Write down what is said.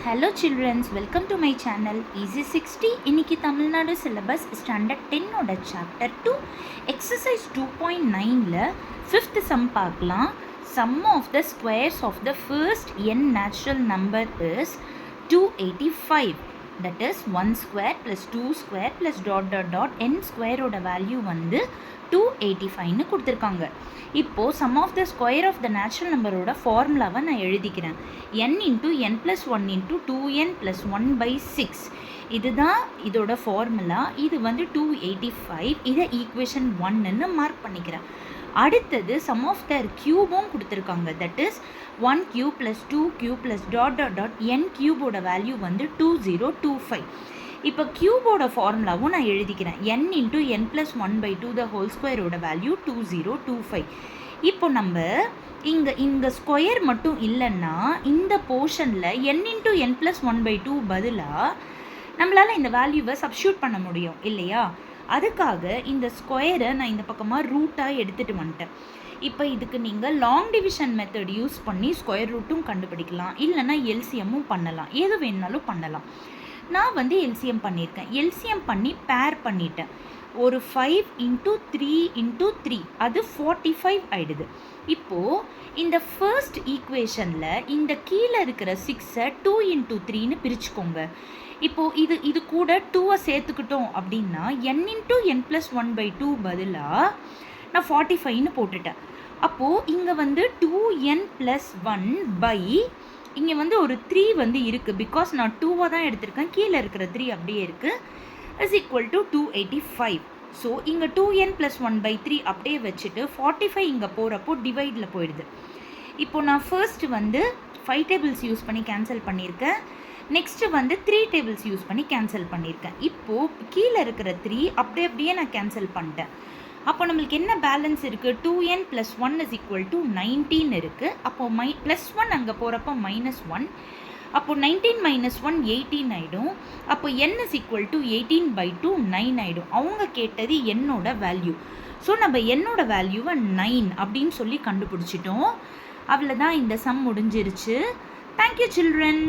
Hello children, welcome to my channel Easy 60. இன்னைக்கு Tamil Nadu syllabus standard 10 ஓட chapter 2 exercise 2.9ல 5th sum பார்க்கலாம். Sum of the squares of the first n natural number is 285. That is 1 square plus 2 square plus dot dot dot n square ஓட value வந்து 285 னு கொடுத்திருக்காங்க. இப்போ sum of the square of the natural number ஓட ஃபார்முலாவை நான் எழுதிக்கிறேன். n into n plus 1 into 2n plus 1 by 6. இதுதான் இதோட ஃபார்முலா. இது வந்து 285. இதை ஈக்குவேஷன் 1ன்னு மார்க் பண்ணிக்கிறேன். அடுத்தது sum of their cubeம் கொடுத்துருக்காங்க. that is 1 cube plus 2 cube plus dot dot dot n cubeோட வேல்யூ வந்து 2025. இப்போ கியூபோட ஃபார்முலாவும் நான் எழுதிக்கிறேன். n into n plus 1 by 2 the whole square ஓட வேல்யூ 2025. இப்போ நம்ம இங்கே ஸ்கொயர் மட்டும் இல்லைன்னா இந்த போர்ஷனில் n into n plus 1 by 2 பதிலாக நம்மளால் இந்த வேல்யூவை சப்ஸ்டியூட் பண்ண முடியும் இல்லையா? அதுக்காக இந்த ஸ்கொயரை நான் இந்த பக்கமாக ரூட்டாக எடுத்துகிட்டு வந்துட்டேன். இப்போ இதுக்கு நீங்கள் லாங் டிவிஷன் மெத்தட் யூஸ் பண்ணி ஸ்கொயர் ரூட்டும் கண்டுபிடிக்கலாம், இல்லைன்னா எல்சிஎம்மும் பண்ணலாம், எது வேணுனாலும் பண்ணலாம். நான் வந்து எல்சிஎம் பண்ணியிருக்கேன். எல்சிஎம் பண்ணி பேர் பண்ணிட்டேன். ஒரு 5 into 3 into 3 அது 45 ஆயிடுது. இப்போது இந்த ஃபர்ஸ்ட் ஈக்குவேஷனில் இந்த கீழே இருக்கிற 6-ஐ 2 into 3ன்னு பிரிச்சுக்கோங்க. இப்போது இது கூட 2-ஐ சேர்த்துக்கிட்டோம் அப்படின்னா n into n plus 1 by 2 பதிலாக நான் 45ன்னு போட்டுட்டேன். அப்போது இங்கே வந்து 2n plus 1 by இங்கே வந்து ஒரு 3 வந்து இருக்குது. பிகாஸ் நான் 2-ஐ தான் எடுத்திருக்கேன், கீழே இருக்கிற 3 அப்படியே இருக்குது. Is equal to 285. ஸோ இங்கே 2n plus 1 by 3 அப்படியே வச்சுட்டு 45 இங்கே போகிறப்போ டிவைடில் போயிடுது. இப்போது நான் ஃபர்ஸ்ட் வந்து 5 டேபிள்ஸ் யூஸ் பண்ணி கேன்சல் பண்ணியிருக்கேன். நெக்ஸ்ட்டு வந்து 3 டேபிள்ஸ் யூஸ் பண்ணி கேன்சல் பண்ணியிருக்கேன். இப்போது கீழே இருக்கிற 3 அப்படியே நான் கேன்சல் பண்ணிட்டேன். அப்போ நம்மளுக்கு என்ன பேலன்ஸ் இருக்குது? 2n plus 1 is equal to 19 இருக்குது. அப்போது ப்ளஸ் 1 அங்கே போகிறப்போ -1. அப்போது 19 minus 1 18 ஆகிடும். அப்போ n is equal to 18/2 9 ஆகிடும். அவங்க கேட்டது என்னோட வேல்யூ. ஸோ நம்ம என்னோட வேல்யூவை 9 அப்படின்னு சொல்லி கண்டுபிடிச்சிட்டோம். அவ்வளோதான், இந்த சம் முடிஞ்சிருச்சு. Thank you children.